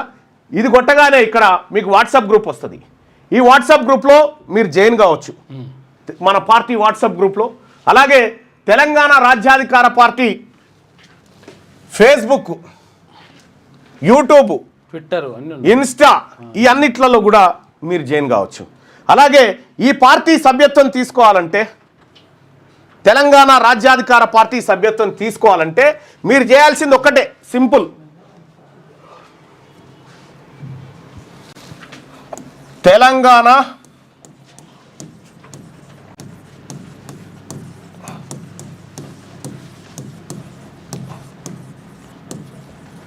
Speaker 1: ఇది కొట్టగానే ఇక్కడ మీకు వాట్సాప్ గ్రూప్ వస్తుంది. ఈ వాట్సాప్ గ్రూప్లో మీరు జాయిన్ కావచ్చు, మన పార్టీ వాట్సాప్ గ్రూప్లో. అలాగే Telangana Rajyadhikara party Facebook, YouTube, Twitter, Insta ఈ అన్నిట్లలో కూడా మీరు జాయిన్ కావచ్చు. అలాగే ఈ పార్టీ సభ్యత్వం తీసుకోవాలంటే, తెలంగాణ రాజ్యాధికార పార్టీ సభ్యత్వం తీసుకోవాలంటే మీరు చేయాల్సింది ఒక్కటే, సింపుల్. తెలంగాణ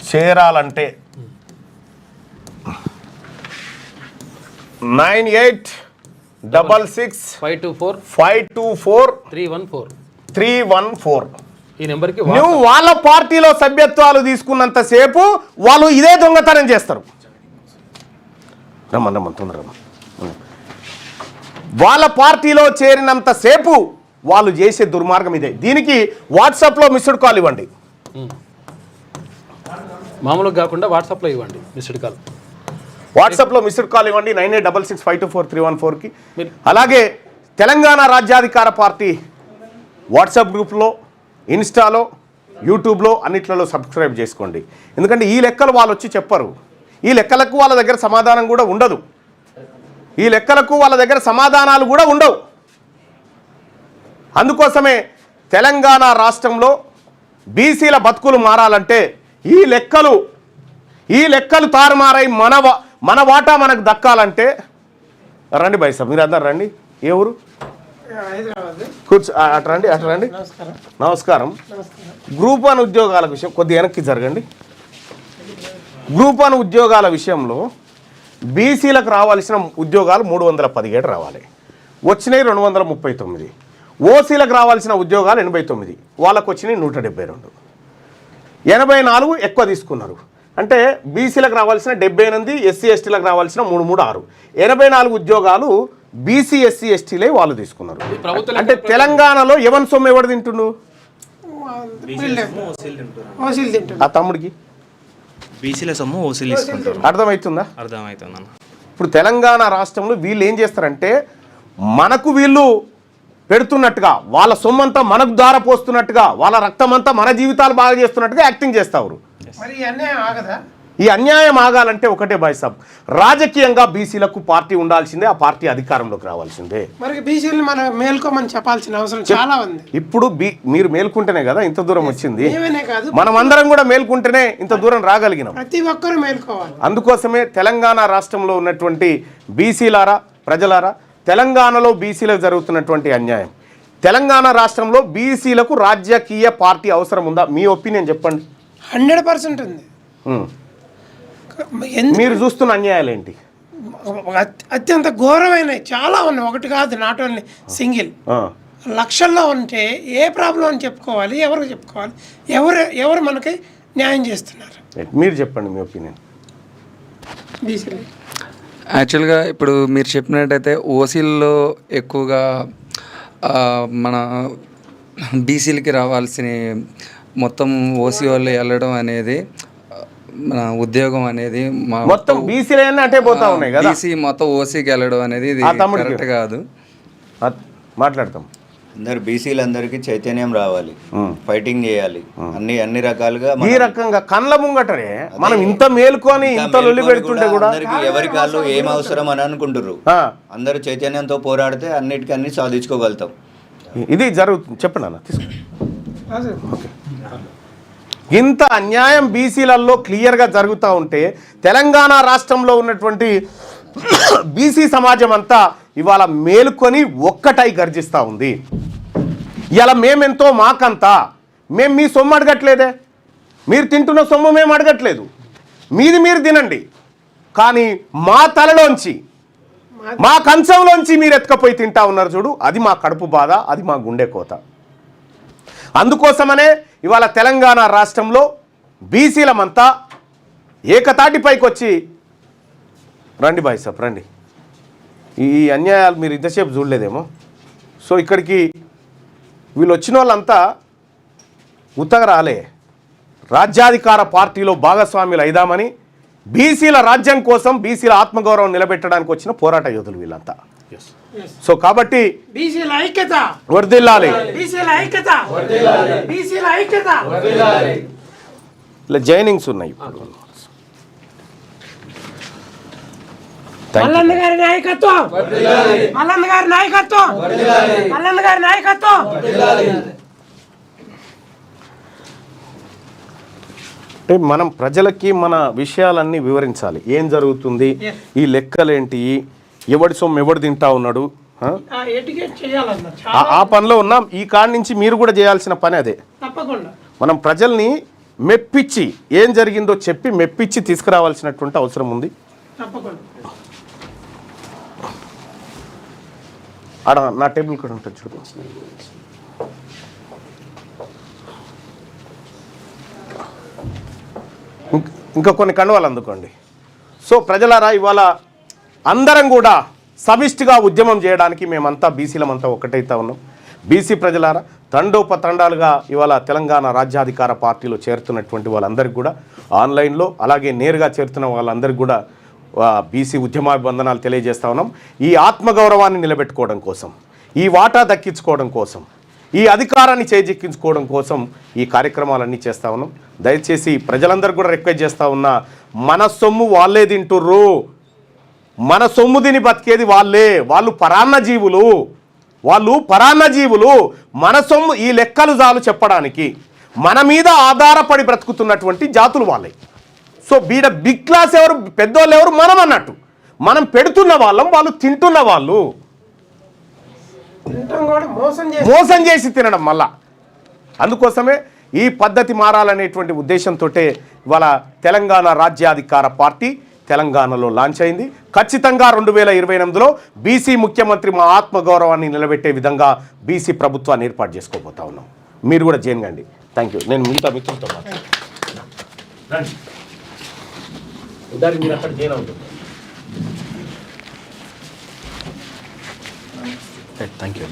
Speaker 1: చేరాలంటే 9866
Speaker 2: 524 314 ఈ నెంబర్కి
Speaker 1: నువ్వు వాళ్ళ పార్టీలో సభ్యత్వాలు తీసుకున్నంత సేపు వాళ్ళు ఇదే దొంగతనం చేస్తారు. రమ్మని తొందరగా వాళ్ళ పార్టీలో చేరినంత సేపు వాళ్ళు చేసే దుర్మార్గం ఇదే. దీనికి వాట్సాప్లో మిస్డ్ కాల్ ఇవ్వండి.
Speaker 2: మామూలుగా కాకుండా వాట్సాప్లో ఇవ్వండి మిస్డ్ కాల్.
Speaker 1: వాట్సాప్లో మిస్డ్ కాల్ ఇవ్వండి 9866524314కి. అలాగే తెలంగాణ రాజ్యాధికార పార్టీ వాట్సాప్ గ్రూప్లో, ఇన్స్టాలో, యూట్యూబ్లో అన్నిట్లలో సబ్స్క్రైబ్ చేసుకోండి. ఎందుకంటే ఈ లెక్కలు వాళ్ళు వచ్చి చెప్పరు. ఈ లెక్కలకు వాళ్ళ దగ్గర సమాధానం కూడా ఉండదు. ఈ లెక్కలకు వాళ్ళ దగ్గర సమాధానాలు కూడా ఉండవు. అందుకోసమే తెలంగాణ రాష్ట్రంలో బీసీల బతుకులు మారాలంటే ఈ లెక్కలు తారుమారై మన వాటా మనకు దక్కాలంటే రండి బాయ్ సార్, మీరు అందరు రండి. ఏ ఊరు? కూర్చో, అటు రండి. నమస్కారం. గ్రూప్ 1 ఉద్యోగాల విషయం కొద్దిగా వెనక్కి జరగండి. గ్రూప్ 1 ఉద్యోగాల విషయంలో బీసీలకు రావాల్సిన ఉద్యోగాలు 317 రావాలి, వచ్చినాయి 239. ఓసీలకు రావాల్సిన ఉద్యోగాలు 89, వాళ్ళకు వచ్చినాయి 172. 84 ఎక్కువ తీసుకున్నారు. అంటే బీసీలకు రావాల్సిన 78, ఎస్సీ ఎస్టీలకు రావాల్సిన 336. 84 ఉద్యోగాలు బీసీ ఎస్సీ ఎస్టీలే వాళ్ళు తీసుకున్నారు. అంటే తెలంగాణలో ఎవరి సొమ్ము ఎవరు తింటుండు? ఆ తమ్ముడికి
Speaker 3: బీసీల సొమ్ము ఓసీలు తీసుకుంటారు.
Speaker 1: అర్థమవుతుందా?
Speaker 3: అర్థమవుతుంది అన్న.
Speaker 1: ఇప్పుడు తెలంగాణ రాష్ట్రంలో వీళ్ళు ఏం చేస్తారంటే మనకు వీళ్ళు పెడుతున్నట్టుగా, వాళ్ళ సొమ్మంతా మనకు దారపోస్తున్నట్టుగా, వాళ్ళ రక్తమంతా మన జీవితాలు బాగా చేస్తున్నట్టుగా యాక్టింగ్ చేస్తారు. ఈ అన్యాయం ఆగాలంటే ఒకటే బాయ్ సాబ్, రాజకీయంగా బీసీలకు పార్టీ ఉండాల్సిందే, ఆ పార్టీ అధికారంలోకి రావాల్సిందే.
Speaker 4: మరి బీసీలు మనం మేల్కోమని చెప్పాల్సిన అవసరం చాలా ఉంది.
Speaker 1: ఇప్పుడు మీరు మేల్కుంటేనే కదా ఇంత దూరం వచ్చింది. మనం అందరం కూడా మేల్కుంటేనే ఇంత దూరం రాగలిగినాం.
Speaker 4: ప్రతి ఒక్కరు మేల్కోవాలి.
Speaker 1: అందుకోసమే తెలంగాణ రాష్ట్రంలో ఉన్నటువంటి బీసీలారా, ప్రజలారా, తెలంగాణలో బీసీలకు జరుగుతున్నటువంటి అన్యాయం, తెలంగాణ రాష్ట్రంలో బీసీలకు రాజకీయ పార్టీ అవసరం ఉందా? మీ ఒపీనియన్ చెప్పండి.
Speaker 4: 100% ఉంది.
Speaker 1: మీరు చూస్తున్న అన్యాయాలు ఏంటి?
Speaker 4: అత్యంత ఘోరమైనవి చాలా ఉన్నాయి. ఒకటి కాదు, నాట్ ఓన్లీ సింగిల్, లక్షల్లో ఉంటే ఏ ప్రాబ్లం అని చెప్పుకోవాలి, ఎవరికి చెప్పుకోవాలి, ఎవరు మనకి న్యాయం చేస్తున్నారు?
Speaker 1: మీరు చెప్పండి మీ ఒపీనియన్.
Speaker 4: బీసీలు
Speaker 5: యాక్చువల్గా ఇప్పుడు మీరు చెప్పినట్టయితే ఓసీల్లో ఎక్కువగా మన బీసీలకి రావాల్సిన మొత్తం ఓసీ వాళ్ళు వెళ్ళడం అనేది, మన ఉద్యోగం అనేది
Speaker 1: మొత్తం బీసీలైనా అటే పోతా ఉన్నాయి కదా.
Speaker 5: బీసీ మొత్తం ఓసీకి వెళ్ళడం అనేది ఇది కరెక్ట్ కాదు.
Speaker 1: మాట్లాడతాం.
Speaker 6: అందరు బీసీలందరికీ చైతన్యం రావాలి, ఫైటింగ్ చేయాలి, అన్ని రకాలుగా.
Speaker 1: ఈ రకంగా కళ్ళ ముంగటనే మనం ఇంత మేలుకొని ఇంత లొల్లి పెడుతుంటే కూడా
Speaker 6: ఎవరి కాళ్ళు ఏం అవసరం అని అనుకుంటారు. అందరూ చైతన్యంతో పోరాడితే అన్నిటికీ అన్ని సాధించుకోగలుగుతాం.
Speaker 1: ఇది జరుగుతుంది. చెప్పండి అన్న. ఓకే, ఇంత అన్యాయం బీసీలలో క్లియర్గా జరుగుతూ ఉంటే తెలంగాణ రాష్ట్రంలో ఉన్నటువంటి బీసీ సమాజం అంతా ఇవాళ మేలుకొని ఒక్కటై గర్జిస్తూ ఉంది. ఇలా మేమెంతో మాకంతా, మేము మీ సొమ్ము అడగట్లేదే, మీరు తింటున్న సొమ్ము మేము అడగట్లేదు, మీది మీరు తినండి, కానీ మా తలలోంచి, మా కంచంలోంచి మీరు ఎత్తుకపోయి తింటా ఉన్నారు చూడు, అది మా కడుపు బాధ, అది మా గుండె కోత. అందుకోసమనే ఇవాళ తెలంగాణ రాష్ట్రంలో బీసీలమంతా ఏకతాటిపైకి వచ్చి, రండి బాయ్ సాబ్ రండి, ఈ అన్యాయాలు మీరు ఇంతసేపు చూడలేదేమో. సో ఇక్కడికి వీళ్ళు వచ్చిన వాళ్ళంతా ఉత్తగా రాలే, రాజ్యాధికార పార్టీలో భాగస్వాములు అయిదామని, బీసీల రాజ్యం కోసం, బీసీల ఆత్మగౌరవం నిలబెట్టడానికి వచ్చిన పోరాట యోధులు వీళ్ళంతా. సో కాబట్టి
Speaker 4: బీసీల ఐక్యత
Speaker 1: వర్ధిల్లాలి,
Speaker 4: బీసీల ఐక్యత, బీసీల ఐక్యత.
Speaker 1: ఇలా జైనింగ్స్ ఉన్నాయి.
Speaker 4: మల్లన్న గారి నాయకత్వం, మల్లన్న గారి నాయకత్వం, మల్లన్న గారి నాయకత్వం.
Speaker 1: అంటే మనం ప్రజలకి మన విషయాలన్నీ వివరించాలి. ఏం జరుగుతుంది, ఈ లెక్కలేంటి, ఎవడి సొమ్ము ఎవడు తింటా ఉన్నాడు, ఆ పనిలో ఉన్నాం. ఈ కాడి నుంచి మీరు కూడా చేయాల్సిన పని అదే.
Speaker 4: తప్పకుండా
Speaker 1: మనం ప్రజల్ని మెప్పించి, ఏం జరిగిందో చెప్పి మెప్పించి తీసుకురావాల్సినటువంటి అవసరం ఉంది.
Speaker 4: తప్పకుండా.
Speaker 1: ఆడ నా టేబుల్ కూడా ఉంటుంది చూడు. ఇంకా కొన్ని కండువాలు అందుకోండి. సో ప్రజలారా, ఇవాళ అందరం కూడా సమిష్టిగా ఉద్యమం చేయడానికి మేమంతా బీసీలమంతా ఒకటైతా ఉన్నాం. బీసీ ప్రజలారా, తండోపతండాలుగా ఇవాళ తెలంగాణ రాజ్యాధికార పార్టీలో చేరుతున్నటువంటి వాళ్ళందరికీ కూడా ఆన్లైన్లో, అలాగే నేరుగా చేరుతున్న వాళ్ళందరికీ కూడా బీసీ ఉద్యమాభివందనాలు తెలియజేస్తా ఉన్నాం. ఈ ఆత్మగౌరవాన్ని నిలబెట్టుకోవడం కోసం, ఈ వాటా దక్కించుకోవడం కోసం, ఈ అధికారాన్ని చేజిక్కించుకోవడం కోసం ఈ కార్యక్రమాలన్నీ చేస్తూ ఉన్నాం. దయచేసి ప్రజలందరూ కూడా రిక్వెస్ట్ చేస్తూ ఉన్నా, మన సొమ్ము వాళ్ళే తింటుర్రు, మన సొమ్ము తిని బతికేది వాళ్ళే, వాళ్ళు పరాన్నజీవులు, మన సొమ్ము ఈ లెక్కలు చాలు చెప్పడానికి. మన మీద ఆధారపడి బ్రతుకుతున్నటువంటి జాతులు వాళ్ళే. సో బిగ్ క్లాస్ ఎవరు, పెద్దోళ్ళు ఎవరు? మనం అన్నట్టు. మనం పెడుతున్న వాళ్ళం, వాళ్ళు తింటున్న వాళ్ళు, మోసం చేసి తినడం మళ్ళా. అందుకోసమే ఈ పద్ధతి మారాలనేటువంటి ఉద్దేశంతో ఇవాళ తెలంగాణ రాజ్యాధికార పార్టీ తెలంగాణలో లాంచ్ అయింది. ఖచ్చితంగా 2028లో బీసీ ముఖ్యమంత్రి మా ఆత్మగౌరవాన్ని నిలబెట్టే విధంగా బీసీ ప్రభుత్వాన్ని ఏర్పాటు చేసుకోబోతా ఉన్నాం. మీరు కూడా చేయండి. Thank you. నేను మిగతా మిత్రులతో మాట్లాడుతాను. మీరు అక్కడ చేయను ఉంటుంది.
Speaker 3: Thank you.